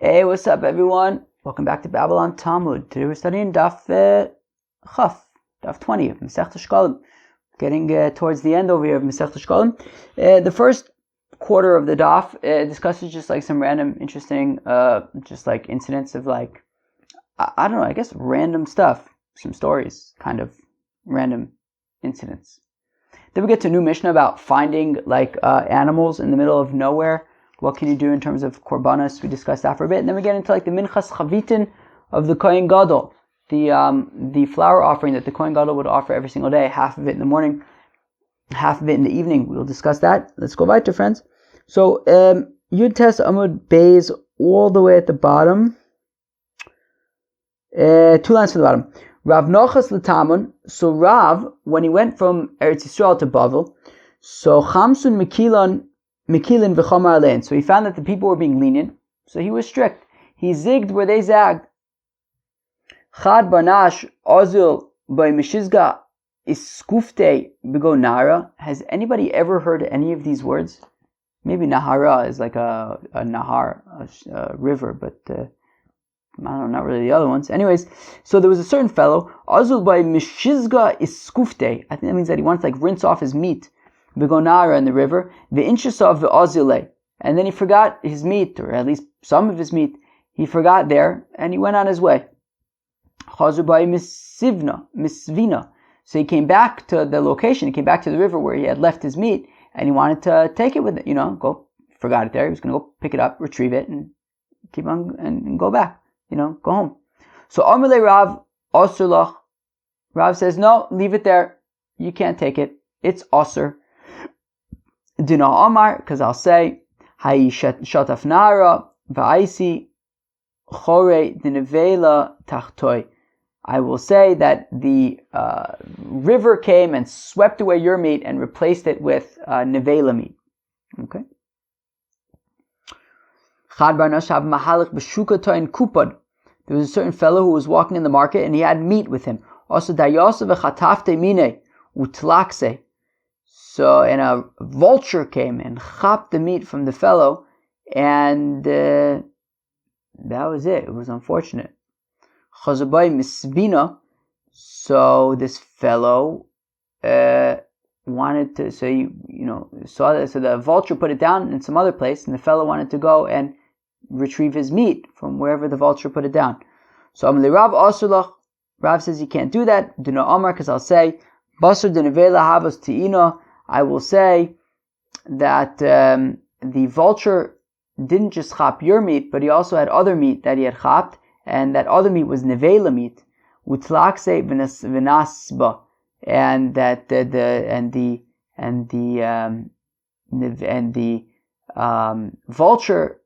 Hey, what's up, everyone? Welcome back to Babylon Talmud. Today we're studying Daf Chaf, Daf 20 of Masechta Sheqalim. Getting towards the end over here of Masechta Sheqalim. The first quarter of the Daf discusses just like some random, interesting, just like incidents of like, I don't know, I guess random stuff, some stories, kind of random incidents. Then we get to a new Mishnah about finding like animals in the middle of nowhere. What can you do in terms of korbanos? We discussed that for a bit, and then we get into like the minchas chavitin of the Kohen Gadol, the flour offering that the Kohen Gadol would offer every single day, half of it in the morning, half of it in the evening. We'll discuss that. Let's go weiter, friends. So Yud Tes Amud Beis all the way at the bottom, 2 lines from the bottom. Rav Nochas L'Tamun. So Rav, when he went from Eretz Yisrael to Bavel, so Chamsun Mekilin v'chomar alein. So he found that the people were being lenient, so he was strict. He zigged where they zagged. Chad barnash ozil by meshizga iskufte b'go nara. Has anybody ever heard any of these words? Maybe nahara is like a nahar, a river, but I don't know, not really the other ones. Anyways, so there was a certain fellow, ozil by meshizga iskufte. I think that means that he wants to like rinse off his meat. Begonara in the river, the inches of the ozile, and then he forgot his meat, or at least some of his meat. He forgot there, and he went on his way. Chazubai misvina. So he came back to the location. He came back to the river where he had left his meat, and he wanted to take it with it. Go. Forgot it there. He was going to go pick it up, retrieve it, and keep on and go back. Go home. So Amalei Rav Osurlach. Rav says, no, leave it there. You can't take it. It's Osur. Dina Omar, because I'll say, Hayi Shataf Nara, Va'isi, Chore Dinevela Tachtoi. I will say that the river came and swept away your meat and replaced it with Nevela meat. Okay? Chad Barnash Hav Mahalik B'Shuka in Kupad. There was a certain fellow who was walking in the market and he had meat with him. Also, Dayasa V'Chatafte Mine, Utlakse. So, and a vulture came and chopped the meat from the fellow, and that was it. It was unfortunate. Chazabai misbina. So this fellow wanted to. So saw that. So the vulture put it down in some other place, and the fellow wanted to go and retrieve his meat from wherever the vulture put it down. So Amalei Rav Asulach. Rav says you can't do that. Do no Omar, because I'll say Basar denevela havas tiina. I will say that the vulture didn't just chop your meat, but he also had other meat that he had chopped, and that other meat was nevela meat, utlakse v'nasba, and that the vulture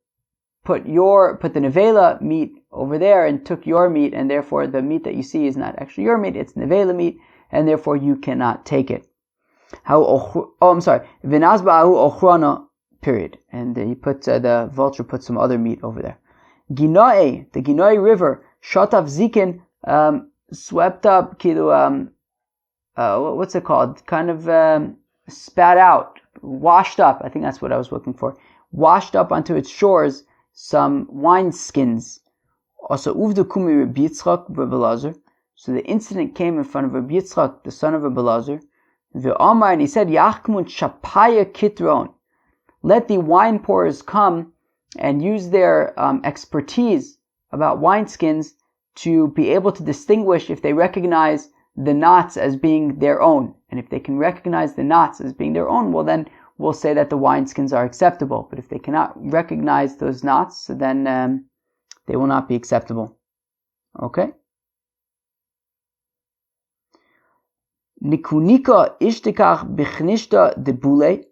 put the nevela meat over there and took your meat, and therefore the meat that you see is not actually your meat; it's nevela meat, and therefore you cannot take it. I'm sorry. V'nasba'ahu ochrana, period. And he put the vulture put some other meat over there. Ginoe, the Ginoe River, Shatav Zikin, swept up, what's it called? Kind of spat out, washed up. I think that's what I was looking for. Washed up onto its shores some wine skins. Also, Uvdu Kumi Rabbi Yitzchak B'Belazar. So the incident came in front of Rabbi Yitzchak, the son of B'Belazar. The Omar, and he said, Yachmun Shapaya Kitron. Let the wine pourers come and use their expertise about wineskins to be able to distinguish if they recognize the knots as being their own. And if they can recognize the knots as being their own, well then we'll say that the wineskins are acceptable. But if they cannot recognize those knots, then they will not be acceptable. Okay? Nikunika ishtikach bichnishta de bule.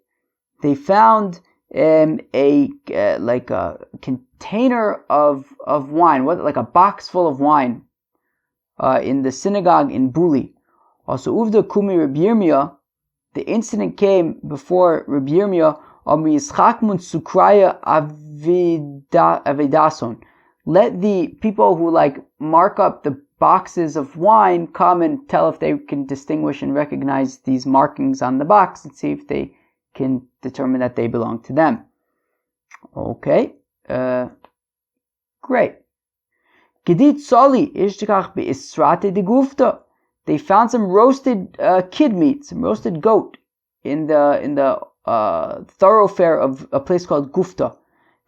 They found a container of wine, like a box full of wine, in the synagogue in Buli. Also, uvda kumi Rabbi Yirmiyah. The incident came before Rabbi Yirmiyah. Amri yischakmun sukraya avidason. Let the people who mark up the boxes of wine come and tell if they can distinguish and recognize these markings on the box and see if they can determine that they belong to them. Okay. Great. Gedit soli ishtikach be'israte de gufta. They found some roasted kid meat, some roasted goat in the thoroughfare of a place called Gufta.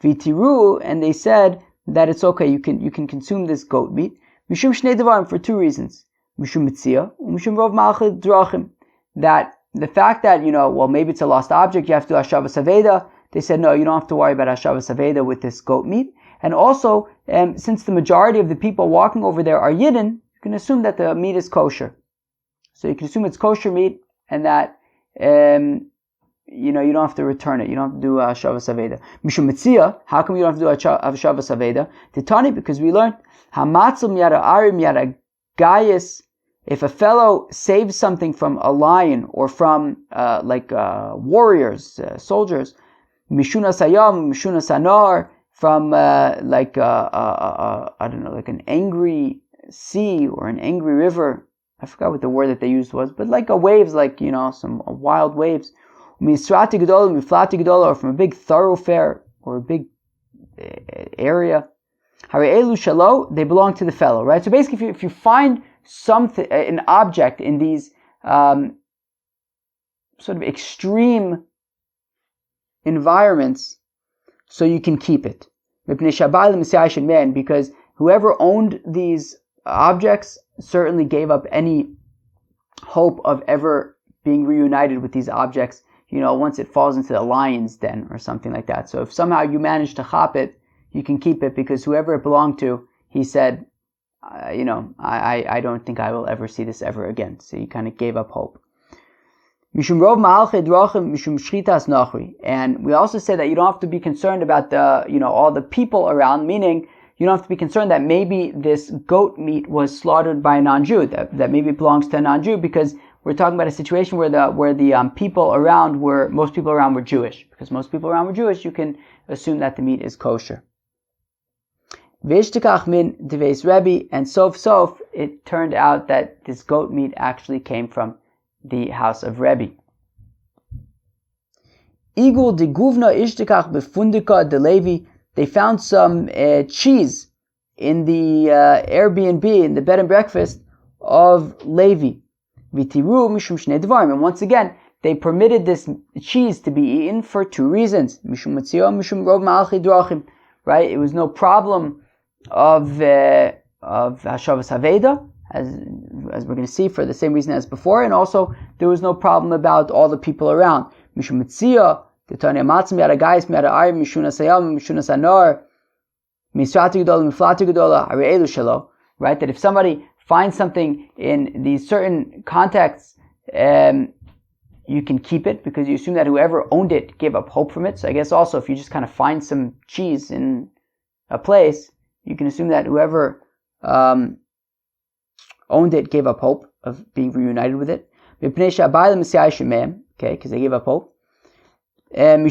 Vitiru, and they said that it's okay, you can consume this goat meat. Mishum shnei devarim, for two reasons. Mishum mitzia, mishum rov malchid drachim. That the fact that, well, maybe it's a lost object, you have to do Hashavas Aveda. They said, no, you don't have to worry about Hashavas Aveda with this goat meat. And also, since the majority of the people walking over there are Yidden, you can assume that the meat is kosher. So you can assume it's kosher meat, and that, you don't have to return it. You don't have to do Hashavas Aveda. Mishum Mitzia, how come you don't have to do Hashavas Aveda? Titani, because we learned, Hamatzum yada arim yada gayis. If a fellow saves something from a lion or from warriors, soldiers, mishuna sayam, mishuna sanar, from I don't know, like an angry sea or an angry river. I forgot what the word that they used was, but like waves, some wild waves. Misrati gedola, miflati gedola, or from a big thoroughfare or a big area. Harei elu shalo, they belong to the fellow, right? So basically, if you find something, an object in these sort of extreme environments, so you can keep it. Because whoever owned these objects certainly gave up any hope of ever being reunited with these objects, once it falls into the lion's den or something like that. So if somehow you manage to chop it, you can keep it, because whoever it belonged to, he said, I don't think I will ever see this ever again. So he kind of gave up hope. And we also say that you don't have to be concerned about all the people around, meaning you don't have to be concerned that maybe this goat meat was slaughtered by a non-Jew, that maybe it belongs to a non-Jew, because we're talking about a situation where the people around most people around were Jewish. Because most people around were Jewish, you can assume that the meat is kosher. V'ishtikach min deveis Rebbe, and sof, it turned out that this goat meat actually came from the house of Rebbe. Igul de guvna ishtikach befundika de Levi. They found some cheese in the Airbnb, in the bed and breakfast of Levi. V'tiru mishum shnei dvarim. And once again, they permitted this cheese to be eaten for two reasons. Mishum matzio, mishum rov malchi drachim. Right? It was no problem of Hashavas Haveda, as we're going to see, for the same reason as before, and also there was no problem about all the people around. Mishum Mitzia, Titania Matzim Yada Gais, Yada Ayim, Mishuna Sayam, Mishuna Sanor, Misrati Gedola, Miflati Gedola, Arielu Shalo, right? That if somebody finds something in these certain contexts, you can keep it, because you assume that whoever owned it gave up hope from it. So I guess also if you just kind of find some cheese in a place, you can assume that whoever owned it gave up hope of being reunited with it. Okay, because they gave up hope. And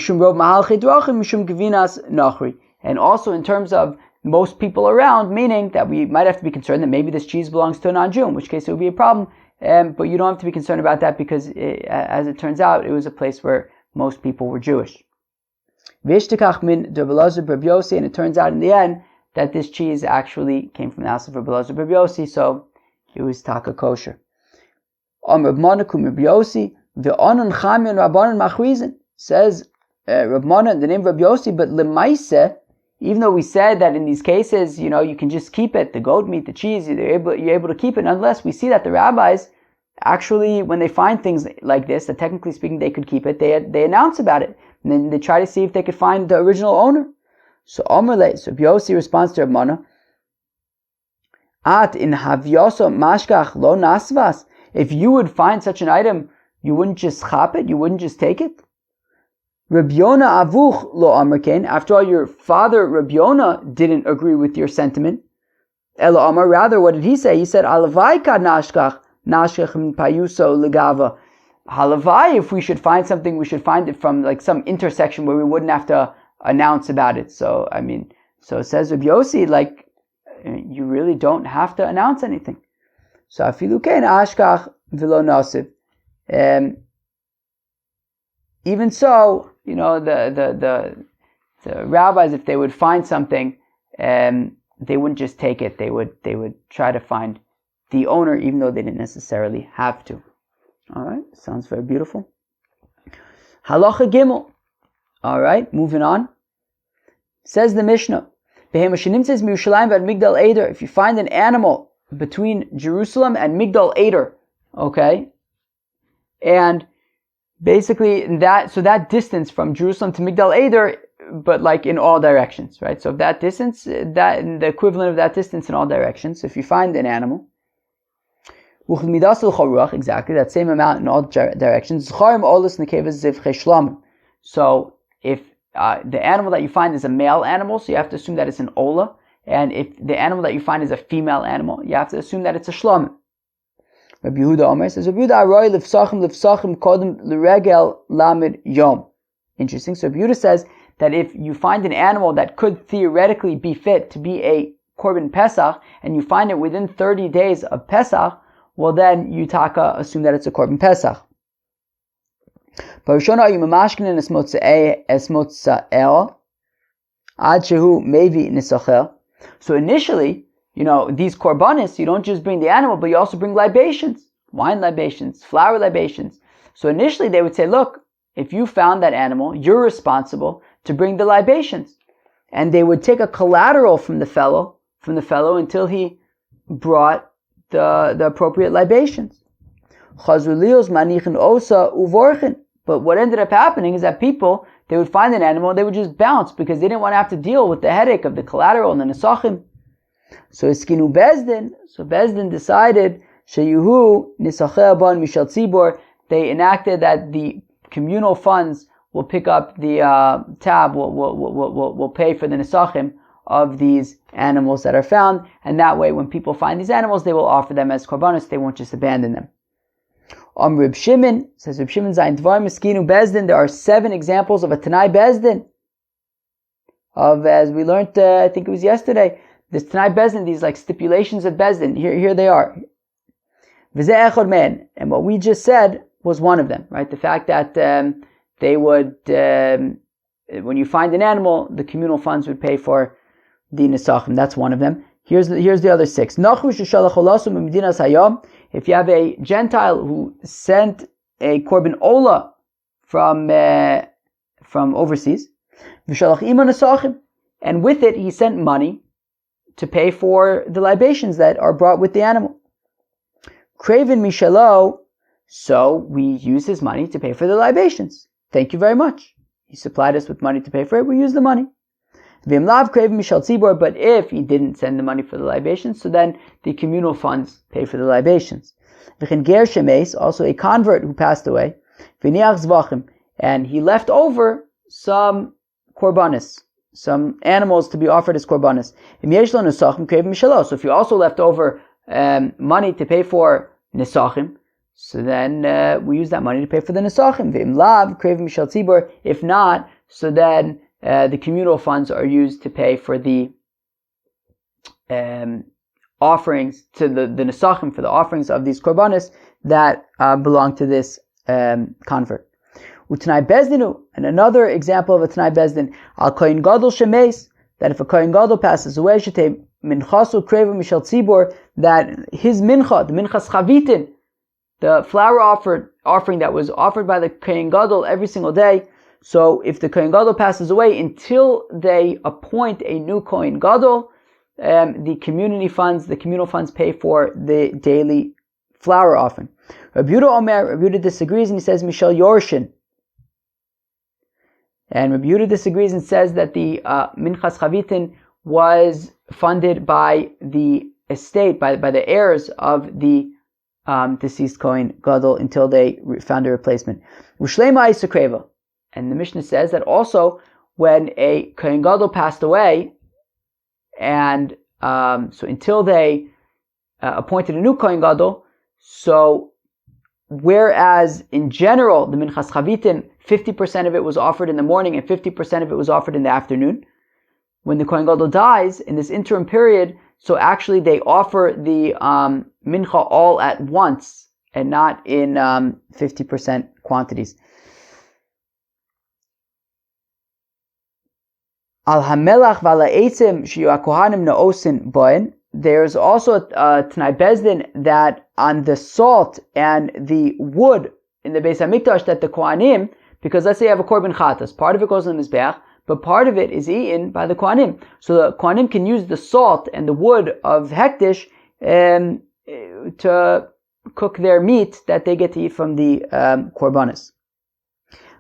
also in terms of most people around, meaning that we might have to be concerned that maybe this cheese belongs to a non-Jew, in which case it would be a problem. But you don't have to be concerned about that, because as it turns out, it was a place where most people were Jewish. And it turns out in the end that this cheese actually came from the house of Rabbi Elazar Bar Yossi, so it was taka kosher. Says Rab Mana in the name of Rabbi Yossi, but lemaise, even though we said that in these cases, you can just keep it, the goat meat, the cheese, you're able to keep it, unless we see that the rabbis actually, when they find things like this, that technically speaking they could keep it, they announce about it, and then they try to see if they could find the original owner. So Rabbi Yossi responds to Rab Mana, At in havyoso mashkach lo nasvas. If you would find such an item, you wouldn't just chop it, you wouldn't just take it. Rabbi Yonah avuch lo amerkein. After all, your father Rabbi Yonah didn't agree with your sentiment. Elo amar, rather, what did he say? He said, Halavai kad nashkach min payuso legava. Halavai, if we should find something, we should find it from like some intersection where we wouldn't have to announce about it. So it says Rabbi Yossi, like, you really don't have to announce anything. So afilu kein ashkach v'lo nasiv. Even so, the rabbis, if they would find something, they wouldn't just take it. They would try to find the owner, even though they didn't necessarily have to. All right, sounds very beautiful. Halacha Gimel. All right, moving on. Says the Mishnah, if you find an animal between Jerusalem and Migdal Eder, okay, and basically that distance from Jerusalem to Migdal Eder, but like in all directions, right? So that distance, the equivalent of that distance in all directions. So if you find an animal, exactly that same amount in all directions. So if the animal that you find is a male animal, so you have to assume that it's an ola. And if the animal that you find is a female animal, you have to assume that it's a shlomim. Rabbi Yehuda Omer says, Rabbi Yehuda aroi lefsachim kodem l'regel lamed yom. Interesting. So Rabbi Yehuda says that if you find an animal that could theoretically be fit to be a korban Pesach, and you find it within 30 days of Pesach, well then you taka assume that it's a korban Pesach. So initially, these korbanis, you don't just bring the animal, but you also bring libations, wine libations, flour libations. So initially they would say, look, if you found that animal, you're responsible to bring the libations. And they would take a collateral from the fellow until he brought the appropriate libations. But what ended up happening is that people, they would find an animal and they would just bounce because they didn't want to have to deal with the headache of the collateral and the nesachim. So Iskinu Bezdin, so Bezdin decided, Sheyuhu Nisacheh Ban Mishal Tzibor, they enacted that the communal funds will pick up the tab, will pay for the nesachim of these animals that are found, and that way when people find these animals, they will offer them as korbanos, they won't just abandon them. Reb Shimon, says Reb Shimon Zayin Dvar Miskinu Bezdin, there are 7 examples of a Tanai Bezdin. Of, as we learned, I think it was yesterday, this Tanai Bezdin, these like stipulations of Bezdin, here they are. V'zeh echad men, and what we just said was one of them, right? The fact that they would, when you find an animal, the communal funds would pay for the nesachim. That's one of them. Here's the other 6. If you have a Gentile who sent a korban ola from overseas, and with it he sent money to pay for the libations that are brought with the animal. Craven Mishalo, so we use his money to pay for the libations. Thank you very much. He supplied us with money to pay for it, we use the money. But if he didn't send the money for the libations, so then the communal funds pay for the libations. Also a convert who passed away, and he left over some korbanis, some animals to be offered as korbanis. So if you also left over money to pay for nesachim, so then we use that money to pay for the nesachim. If not, so then the communal funds are used to pay for the offerings to the nesachim, for the offerings of these korbanos that belong to this convert. U'tnai bezdinu, and another example of a tnai bezdin, al kohen gadol shemes, that if a kohen gadol passes away, shetei minchasu kreva mishal tzibor, that his mincha, the minchas chavitin, the flour offering that was offered by the kohen gadol every single day. So if the kohen gadol passes away, until they appoint a new kohen gadol, the communal funds pay for the daily flour offering. Rabbi Yehuda disagrees and he says Mishal Yorshin. And Rabbi Yehuda disagrees and says that the Minchas Chavitin was funded by the estate, by the heirs of the deceased kohen gadol until they found a replacement. Ushlema Isakreva. And the Mishnah says that also when a kohen gadol passed away, and so until they appointed a new kohen gadol, so whereas in general the minchas chavitin, 50% of it was offered in the morning and 50% of it was offered in the afternoon, when the kohen gadol dies in this interim period, so actually they offer the mincha all at once and not in 50% quantities. Al hamelach v'ala eitzim shiyu kohanim naosin boin. There's also a Tanai Bezdin that on the salt and the wood in the Beis Hamikdash that the Kohanim, because let's say you have a korban chatas, part of it goes on the Mizbeach, but part of it is eaten by the Kohanim. So the Kohanim can use the salt and the wood of Hektish to cook their meat that they get to eat from the korbanos.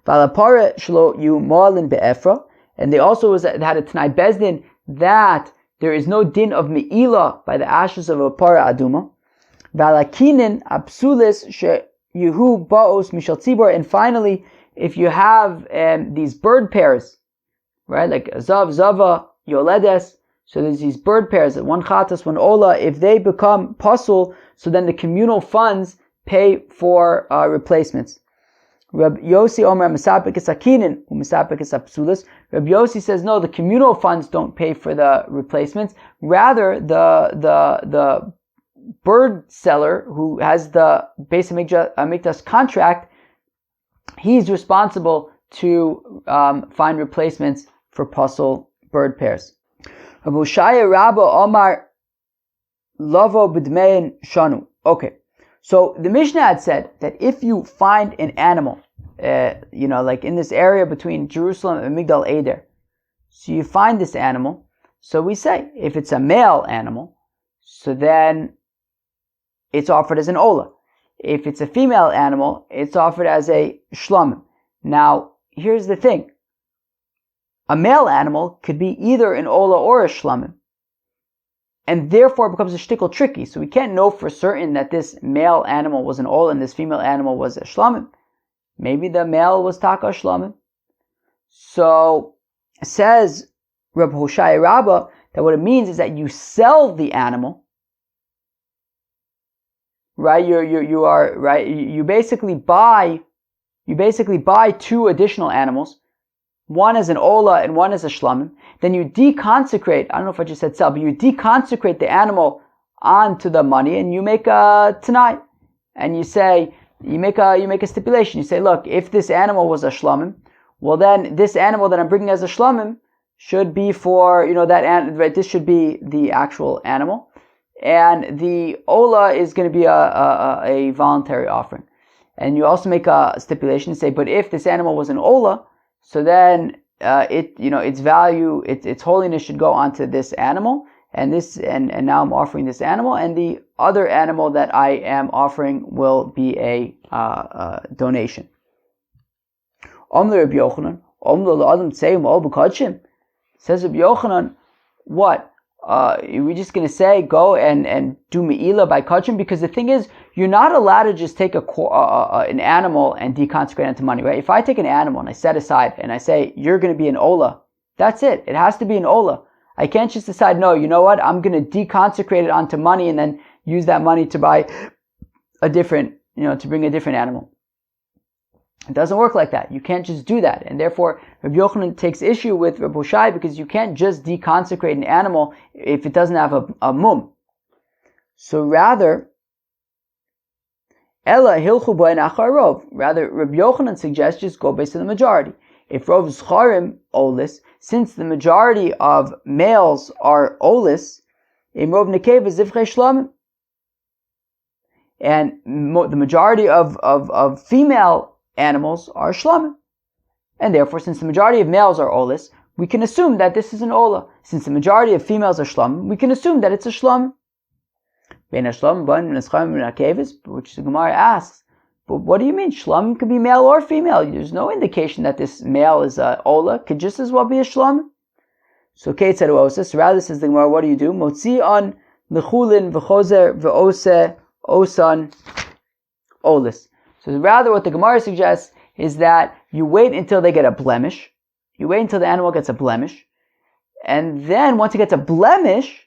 Valapara shlo yu moalin be'efra, and they also had a Tanai Bezdin that there is no din of me'ilah by the ashes of a para aduma. Valakinin absulis she'yuhu ba'os mishal tzibor. And finally, if you have these bird pairs, right, like zav, zava, yoledes, so there's these bird pairs, one chatas, one ola, if they become pasul, so then the communal funds pay for replacements. Reb Yossi Omer Mesapek is Akinin, who Mesapek is Apsulis. Reb Yossi says no, the communal funds don't pay for the replacements. Rather, the bird seller who has the Beis Hamikdash contract, he's responsible to find replacements for puzzle bird pairs. Reb Ushaya Rabba Omar Lavo B'dmein Shanu. Okay. So the Mishnah had said that if you find an animal, like in this area between Jerusalem and Migdal Eder, so you find this animal, so we say, if it's a male animal, so then it's offered as an ola. If it's a female animal, it's offered as a shlamim. Now, here's the thing. A male animal could be either an ola or a shlamim, and therefore it becomes a shtickle tricky. So we can't know for certain that this male animal was an ola and this female animal was a shlamim. Maybe the male was taka shlamim. So says Reb Hoshai Rabbah that what it means is that you sell the animal, right? You are right. You basically buy two additional animals, one as an ola and one as a shlamim. Then you deconsecrate, I don't know if I just said sell, but you deconsecrate the animal onto the money and you make a tanai. And you say, you make a stipulation. You say, look, if this animal was a shlamim, well then this animal that I'm bringing as a shlamim should be for, right, this should be the actual animal. And the ola is going to be a voluntary offering. And you also make a stipulation and say, but if this animal was an ola, so then its value, its holiness should go onto this animal, and now I'm offering this animal, and the other animal that I am offering will be a donation. Says Rabbi Yochanan, what? Are we just going to say go and do me'ilah by kachim? Because the thing is, you're not allowed to just take an animal and deconsecrate it into money, right? If I take an animal and I set aside and I say, you're going to be an ola, that's it. It has to be an ola. I can't just decide, no, you know what? I'm going to deconsecrate it onto money and then use that money to buy a different, to bring a different animal. It doesn't work like that. You can't just do that. And therefore, Rabbi Yochanan takes issue with Rabbi Hushai because you can't just deconsecrate an animal if it doesn't have a mum. So rather, Ella hilchu b'en achar rov. Rather, Rabbi Yochanan suggests just go based on the majority. If rov zcharim olis, since the majority of males are olis, im rov nekeva zivchei shlamim, and the majority of female animals are shlamim. And therefore, since the majority of males are olis, we can assume that this is an ola. Since the majority of females are shlamim, we can assume that it's a shlamim. Which the Gemara asks, but what do you mean? Shlamim could be male or female. There's no indication that this male is a ola. Could just as well be a shlamim. So Kate said, rather says the Gemara, what do you do? Motzi on lechulin v'chozer v'ose osan olis. So rather what the Gemara suggests is that you wait until they get a blemish. You wait until the animal gets a blemish. And then once it gets a blemish,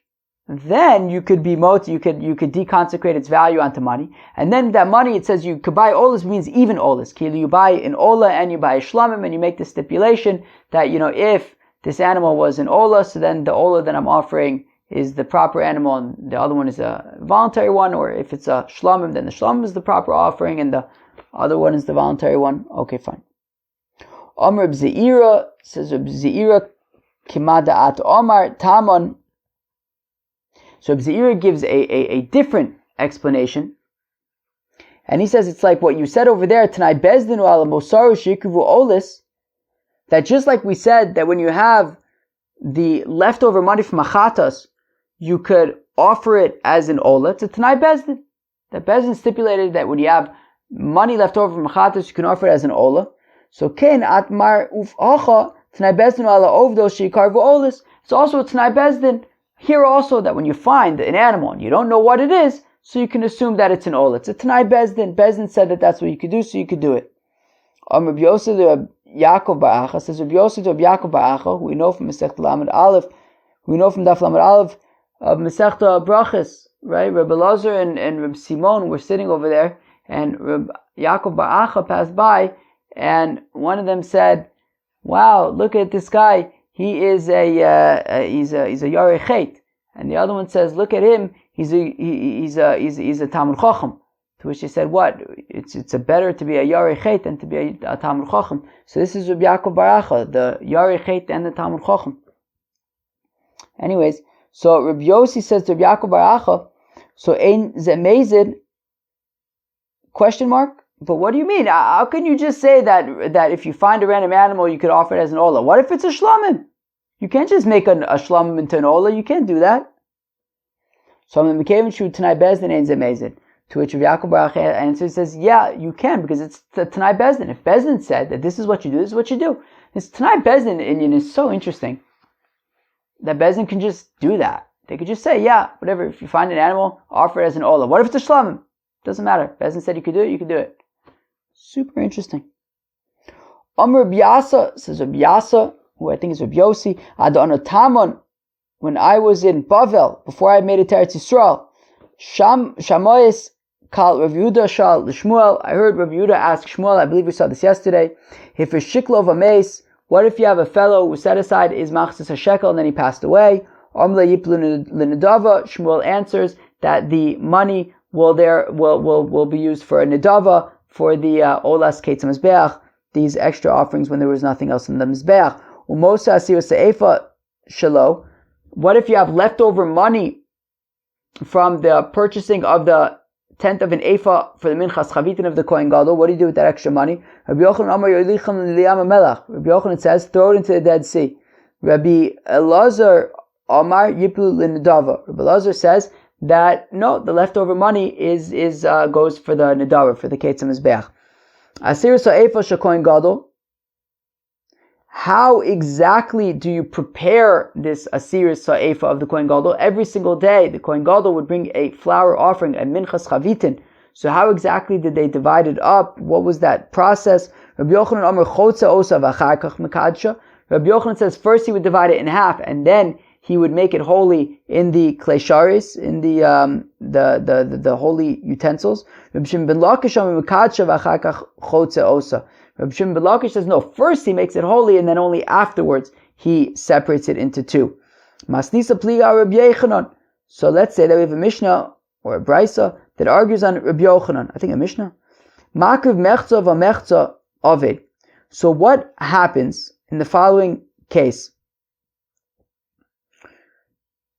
then you could be you could deconsecrate its value onto money. And then that money, it says you could buy olas, means even olas. You buy an ola and you buy a shlamim, and you make the stipulation that, if this animal was an ola, so then the ola that I'm offering is the proper animal and the other one is a voluntary one, or if it's a shlamim, then the shlamim is the proper offering and the other one is the voluntary one. Okay, fine. Reb Zeira says, Reb Zeira Kimada Omar Tamon. So Reb Zeira gives a different explanation. And he says it's like what you said over there, Tanai Bezdin ala Mosaru Shikuvu Olis, that just like we said that when you have the leftover money from Achatas, you could offer it as an Ola. It's a Tanai Bezdin. That Bezdin stipulated that when you have money left over from Achatas, you can offer it as an Ola. So Ken Atmar Uf Acha Tanai Bezdin ala Ovdo Shikarvu Olis. It's also a Tanai Bezdin here also that when you find an animal and you don't know what it is, so you can assume that it's an Ola. It's a Tanai Bezdin. Bezdin said that that's what you could do, so you could do it. Rabbi Yosef to Yaakov Bar Acha says Rabbi Yosef to Yaakov Bar Acha, who we know from Masechta Lamed Aleph, who we know from Daf Lamed Aleph of Masechta Brachas, right? Rabbi Lazar and Rabbi Simon were sitting over there, and Rabbi Yaakov Bar Acha passed by, and one of them said, "Wow, look at this guy. He is he's a Yarei Chet," and the other one says, "Look at him. He's a Talmud Chacham." To which he said, "What? It's a better to be a Yarei Chet than to be a Talmud Chacham." So this is Rabbi Yaakov Bar Acha, the Yarei Chet and the Talmud Chacham. Anyways, so Rabbi Yossi says to Rabbi Yaakov Bar Acha, "So ein zemezid?" Question mark. But what do you mean? How can you just say that if you find a random animal, you could offer it as an Ola? What if it's a Shlamim? You can't just make a Shlamim into an Ola. You can't do that. So I'm Mekevin Shu Tanai Bezdin ein zemezid. To which Rav Yaakov Bar Acha answers, says, yeah, you can, because it's the Tanai Bezdin. If Bezdin said that this is what you do, this is what you do. This Tanai Bezdin Indian is so interesting that Bezdin can just do that. They could just say, yeah, whatever, if you find an animal, offer it as an Ola. What if it's a Shlamim? Doesn't matter. Bezdin said you could do it, you could do it. Super interesting. Amr Rabbi Yasa, says Rabbi Yasa, who I think is Rabbi Yossi, Adon Tamon, when I was in Bavel, before I made it to Eretz Yisrael, Shamois Kal Rav Yehuda Shal Shmuel. I heard Rav Yehuda ask Shmuel, I believe we saw this yesterday, if a shiklo of a mace, what if you have a fellow who set aside his machzis a shekel and then he passed away? Amle Yiplu L'Nedava. Shmuel answers that the money will be used for a Nedava, for the Olas Ketz Mizbeach, these extra offerings when there was nothing else in the Mizbeach. Umosa Asir Se'efa Shalo. What if you have leftover money from the purchasing of the tenth of an ephah for the minchas chavitin of the Kohen Gadol? What do you do with that extra money? Rabbi Yochanan Amar Yolichem Liyam Melach. Rabbi Yochanan says, throw it into the Dead Sea. Rabbi Elazar Amar Yiplu L'Nedava. Rabbi Elazar says that no, the leftover money is goes for the Nedava, for the Ketz Mizbeach. Asir Sa'efa Shekohen Gadol. How exactly do you prepare this Asir Sa'efa of the Kohen Gadol? Every single day, the Kohen Gadol would bring a flour offering, a minchas chavitin. So how exactly did they divide it up? What was that process? Rabbi Yochanan Amar Chotza Osa V'achar Kach Mekadsha. Rabbi Yochanan says first he would divide it in half, and then he would make it holy in the klesharis, in the holy utensils. Rabbi Shimon ben Lakish Amar Mekadsha V'achar Kach Chotza Osa. Rabbi Shimon ben Lakish says, no, first he makes it holy, and then only afterwards he separates it into two. Masnisa pliga Rabbi Yochanan. So let's say that we have a Mishnah, or a Brisa, that argues on Rabbi Yochanan. I think a Mishnah. Makriv mechza v'mechza ovid. So what happens in the following case?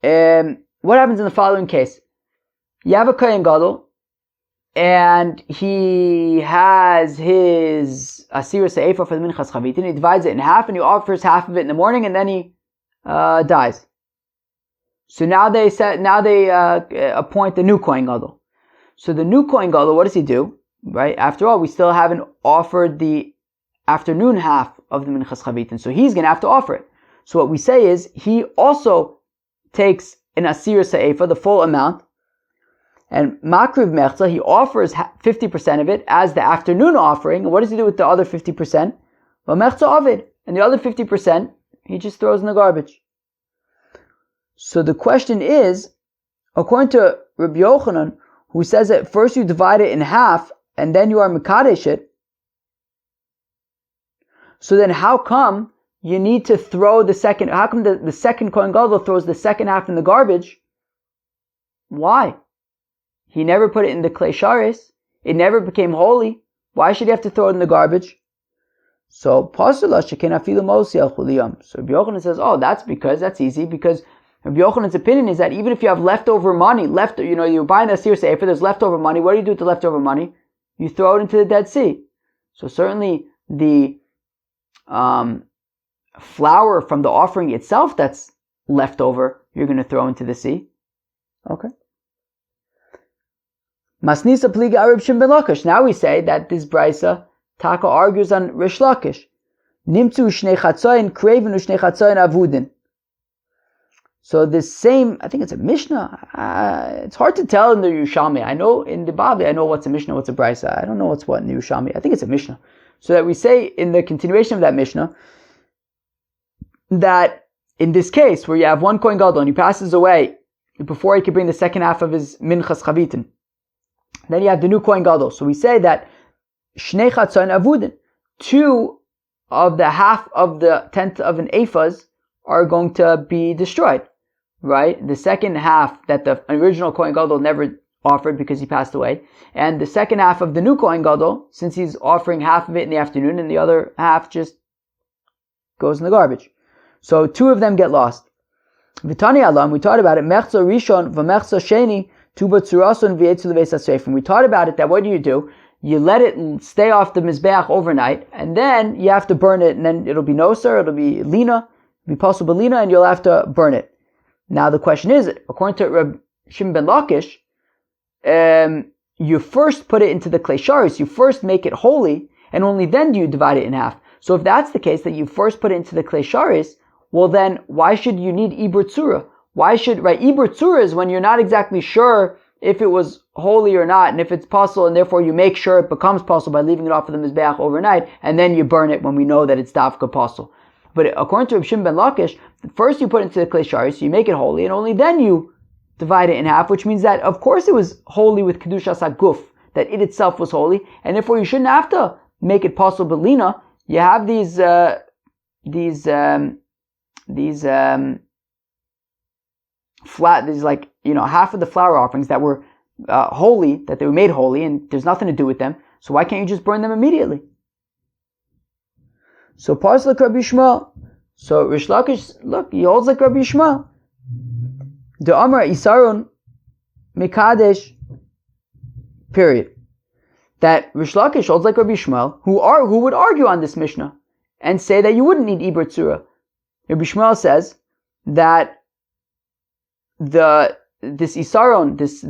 What happens in the following case? You have a Kohen Gadol, and he has his Asir Se'efa for the Minchas Chavitin. He divides it in half, and he offers half of it in the morning, and then he dies. So now they appoint the new Kohen Gadol. So the new Kohen Gadol, what does he do? Right? After all, we still haven't offered the afternoon half of the Minchas Chavitin, so he's going to have to offer it. So what we say is, he also takes an Asir Se'efa, the full amount, and Makriv Mechza, he offers 50% of it as the afternoon offering. And what does he do with the other 50%? Well, Mechza Ovid. And the other 50%, he just throws in the garbage. So the question is, according to Rabbi Yochanan, who says that first you divide it in half, and then you are Mekadesh it, so then how come you need to throw the second, how come the second Kohen Gadol throws the second half in the garbage? Why? He never put it in the klei sharis. It never became holy. Why should he have to throw it in the garbage? So pasula shekena filu mosi al chuliyam. So Rabbi Yochanan says, oh, that's easy, because Rabbi Yochanan's opinion is that even if you have leftover money, you're buying a Asir Sefer, there's leftover money, what do you do with the leftover money? You throw it into the Dead Sea. So certainly the flour from the offering itself that's left over, you're going to throw into the sea. Okay. Masnisa pliga Arab Shim ben Lakish. Now we say that this brisa Taka argues on Rish Lakish. Nimtzu shnei chatzayin kreven u shnei chatzayin avudin. So this same, I think it's a Mishnah. It's hard to tell in the Yerushalmi. I know in the Bavli, I know what's a Mishnah, what's a brisa. I don't know what's what in the Yerushalmi. I think it's a Mishnah. So that we say in the continuation of that Mishnah that in this case where you have one Kohen Gadol and he passes away before he can bring the second half of his minchas chavitin, then you have the new Kohen Gadol. So we say that shnei chatzayin avudin, 2 of the half of the tenth of an ephaz are going to be destroyed, right? The second half that the original Kohen Gadol never offered because he passed away, and the second half of the new Kohen Gadol, since he's offering half of it in the afternoon and the other half just goes in the garbage. So 2 of them get lost. V'tani alam, we taught about it, mechza rishon v'mechza sheni tuba tzurason v'yetzu leveis hasreifim. We taught about it that what do? You let it stay off the mizbeach overnight, and then you have to burn it, and then it'll be noser, it'll be lina, be possible lina, and you'll have to burn it. Now the question is, according to Reb Shimon ben Lakish, you first put it into the klei sharis, you first make it holy, and only then do you divide it in half. So if that's the case, that you first put it into the klei sharis, well then, why should you need ibur tzura? Ibur tzura is when you're not exactly sure if it was holy or not, and if it's possible, and therefore you make sure it becomes possible by leaving it off of the mizbeach overnight, and then you burn it when we know that it's dafka possible. But according to Reb Shimon ben Lakish, first you put it into the klei sharis, so you make it holy, and only then you divide it in half, which means that of course it was holy with kedushas haguf, that it itself was holy, and therefore you shouldn't have to make it possible lina. You have these half of the flour offerings that were holy, that they were made holy, and there's nothing to do with them. So why can't you just burn them immediately? So parts like Rabbi Yishmael. So Rish Lakish, look, he holds like Rabbi Yishmael. The Amar Isarun Mikadesh. Period. That Rish Lakish holds like Rabbi Yishmael, who would argue on this Mishnah and say that you wouldn't need Ibur Tzura. Rabbi Yishmael says that this Isaron, this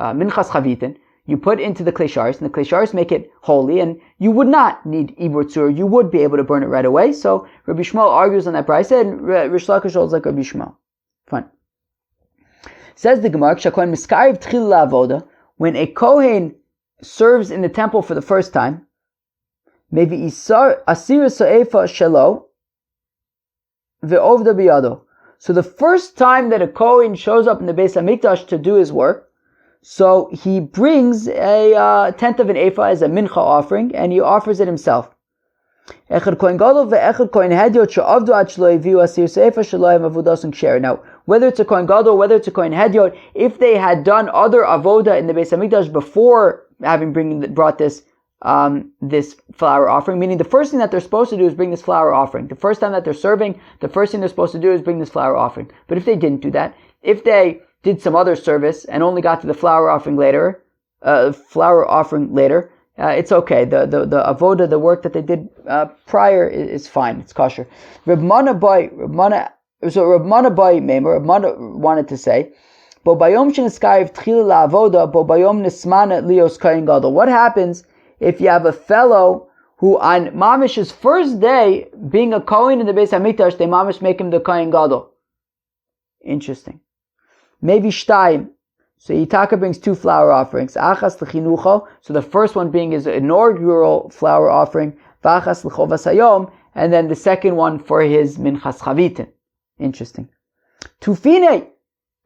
Minchas Chavitin, you put into the Klei Sharis, and the Klei Sharis make it holy, and you would not need Ibur Tzura, you would be able to burn it right away. So Rabbi Yishmael argues on that brisa, and Rish Lakish holds like Rabbi Yishmael. Fine. Says the Gemara, Sheqalim miskariv tchil la'avoda, when a Kohen serves in the temple for the first time, maybe asir sa'efa shelo ve'ovda biyado. So the first time that a Kohen shows up in the Beis HaMikdash to do his work, so he brings a tenth of an ephah as a mincha offering, and he offers it himself. Now, whether it's a Kohen Gadol, whether it's a Kohen Hedyot, if they had done other avoda in the Beis HaMikdash before having brought this flour offering, meaning the first thing that they're supposed to do is bring this flour offering. The first time that they're serving, the first thing they're supposed to do is bring this flour offering. But if they didn't do that, if they did some other service and only got to the flour offering later, it's okay. The avoda, the work that they did prior is fine. It's kosher. Reb Mana wanted to say, what happens if you have a fellow who on Mamish's first day, being a Kohen in the Beis HaMikdash, they Mamish make him the Kohen Gadol? Interesting. Maybe Shtayim. So Yitaka brings 2 flour offerings. Achas l'chinucho. So the first one being his inaugural flour offering. V'achas l'chovas hayom. And then the second one for his minchas chavitin. Interesting. Tufine.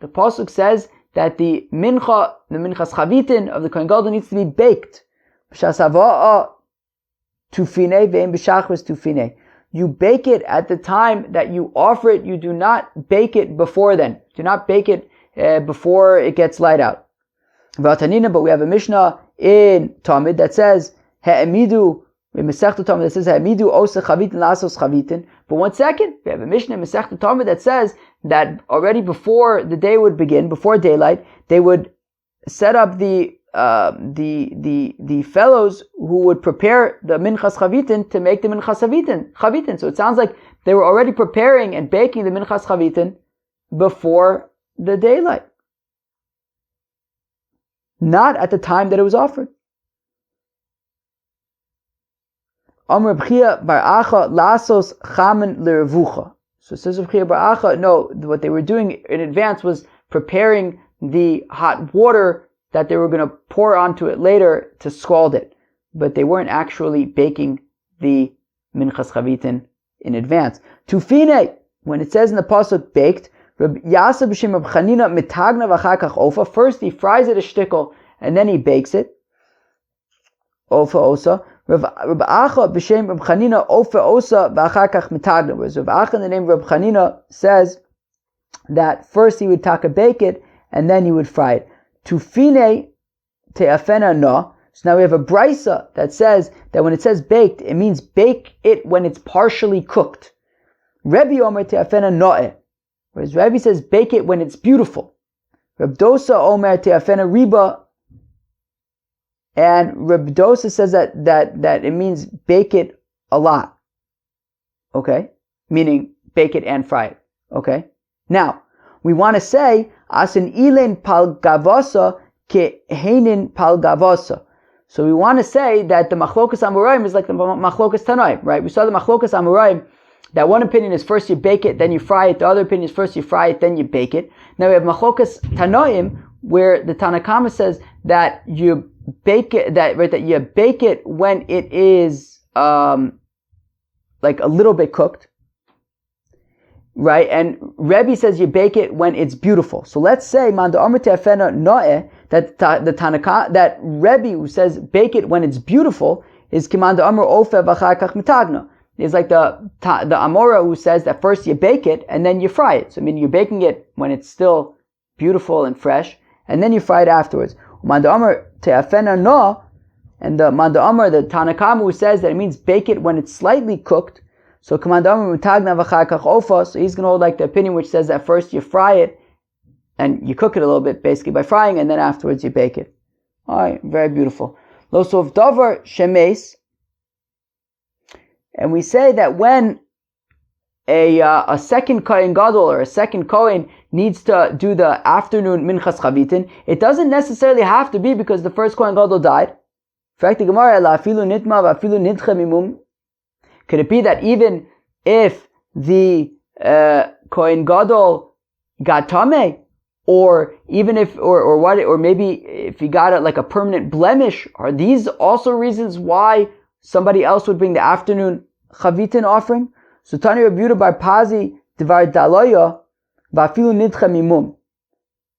The pasuk says that the minchas chavitin of the Kohen Gadol needs to be baked. Tufine ve'im b'shachris tufine. You bake it at the time that you offer it. You do not bake it before then. Do not bake it before it gets light out. But we have a Mishnah in Talmud that says, Ha'emidu In Masechta Tamid that says Hamidu Osa Chavitin Lasos Chavitin. But one second, we have a Mishnah in Masechta Tamid that says that already before the day would begin, before daylight, they would set up the fellows who would prepare the Minchas Chavitin to make the Minchas Chavitin. So it sounds like they were already preparing and baking the Minchas Chavitin before the daylight, not at the time that it was offered. Amr B'chia Bar Acha Lasos Chamen L'Revucha. So it says B'chia Bar Acha, no, what they were doing in advance was preparing the hot water that they were going to pour onto it later to scald it. But they weren't actually baking the Minchas Chavitin in advance. Tufine, when it says in the pasuk baked, Reb Yasa b'shem Reb Chanina mitagna v'achar kach ofa. First he fries it a shtickle and then he bakes it. Ofa osa. Reb Acha b'shem Reb Chanina ofa osa v'achar kach mitagna. Whereas Reb Acha in the name of Reb Chanina says that first he would taka bake it and then he would fry it. Tufine te'afena na. So now we have a brisa that says that when it says baked, it means bake it when it's partially cooked. Rebbe Omer te'afena na'eh. Whereas Rebbe says bake it when it's beautiful. Reb Dosa Omer te'afena riba. And Reb Dosa says that it means bake it a lot. Okay? Meaning bake it and fry it. Okay? Now, we want to say asin ilen pal gavasa ke heinin pal gavasa. So we want to say that the machlokas amoraim is like the machlokas tanoim, right? We saw the machlokas amoraim, that one opinion is first you bake it, then you fry it. The other opinion is first you fry it, then you bake it. Now we have machlokas tanoim, where the Tanakama says that you bake it, that you bake it when it is like a little bit cooked, right? And Rebbe says you bake it when it's beautiful. So let's say Manda Amr Te'afena Noeh, that the Tanaka, that Rebbe who says bake it when it's beautiful is Kimanda Amr Ofe V'achar Kach Mitagna. It's like the Amora who says that first you bake it and then you fry it. So I mean you're baking it when it's still beautiful and fresh, and then you fry it afterwards. Manda Amr Te'afena No, and the Manda Amr, the Tanakama who says that it means bake it when it's slightly cooked. So Kimanda Amr Mitagna V'achar Kach Ofa. So he's going to hold like the opinion which says that first you fry it and you cook it a little bit, basically by frying, and then afterwards you bake it. Alright, very beautiful. Losov Dover Shemes. And we say that when a second Kohen Gadol or a second Kohen needs to do the afternoon Minchas Chavitin, it doesn't necessarily have to be because the first Kohen Gadol died. In fact, the Gemara, Afilu Nitma v'afilu Nitcha Mimum. Could it be that even if the Kohen Gadol got Tameh, or even if, or maybe if he got like a permanent blemish, are these also reasons why somebody else would bring the afternoon chavitin offering? So Tani Rabbi Yehuda bar Pazi Devar Daloya Vafilu Nidcha Mimum.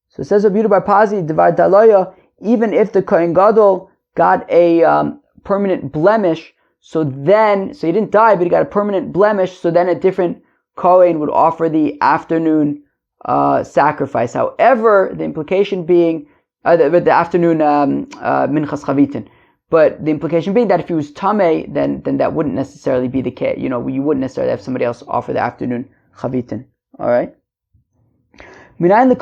So it says Rabbi Yehuda bar Pazi Devar Daloya, even if the Kohen Gadol got a permanent blemish, so he didn't die, but he got a permanent blemish, so then a different Kohen would offer the afternoon sacrifice. However, the implication being the afternoon minchas chavitin, but the implication being that if he was tamei, then that wouldn't necessarily be the case. You wouldn't necessarily have somebody else offer the afternoon chavitin. All right. So now we have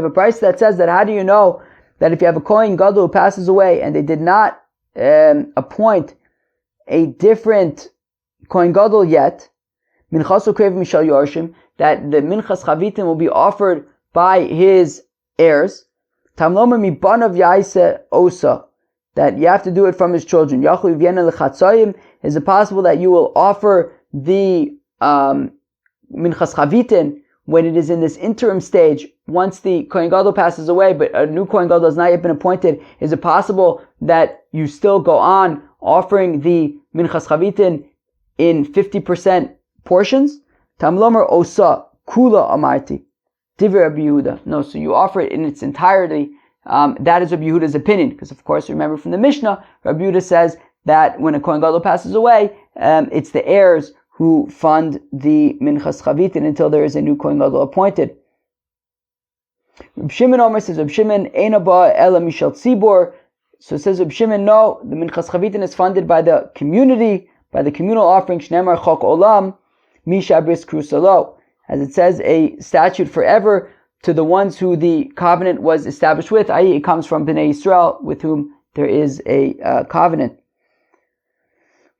a price that says that how do you know that if you have a Kohen Gadol who passes away and they did not appoint a different Kohen Gadol yet, that the Minchas Chavitin will be offered by his heirs, that you have to do it from his children. Is it possible that you will offer the Minchas Chavitin when it is in this interim stage, once the Kohen Gadol passes away, but a new Kohen Gadol has not yet been appointed? Is it possible that you still go on offering the Minchas Chavitin in 50% portions? Tamlomer osa kula amarti divrei Rabbi Yehuda. No, so you offer it in its entirety. That is Rabbi Yehuda's opinion, because of course, remember from the Mishnah, Rabbi Yehuda says that when a Kohen Gadol passes away, it's the heirs who fund the Minchas Chavitin until there is a new Kohen Gadol appointed. Reb Shimon Omer says, Reb Shimon Eina ba ela mishal tzibor. So it says Reb Shimon, no, the Minchas Chavitin is funded by the community, by the communal offering. Shneimar Chok Olam Misha Bris Krusalo, as it says, a statute forever to the ones who the covenant was established with, i.e., it comes from Bnei Yisrael, with whom there is a covenant.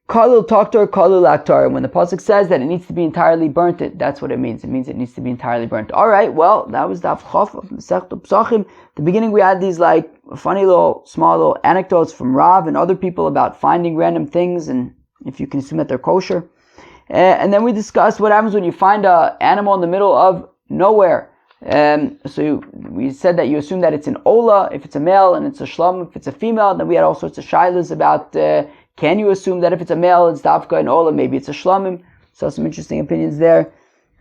Kalul Toktor, Kalul Aktar. When the pasuk says that it needs to be entirely burnt, that's what it means. It means it needs to be entirely burnt. All right, well, that was Daf Chof of Masechta Pesachim. At the beginning, we had these like funny little, small little anecdotes from Rav and other people about finding random things, and if you can assume that they're kosher. And then we discussed what happens when you find an animal in the middle of nowhere. We said that you assume that it's an ola if it's a male, and it's a shlom if it's a female. And then we had all sorts of shilas about can you assume that if it's a male it's dafka and ola, maybe it's a shlomim. So some interesting opinions there.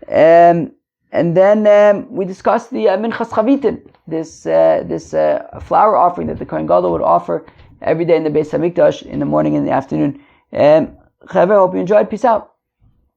And then we discussed the minchas chavitin, this flower offering that the Kohen Gadol would offer every day in the Beis Hamikdash in the morning and in the afternoon. Chaver, hope you enjoyed. Peace out.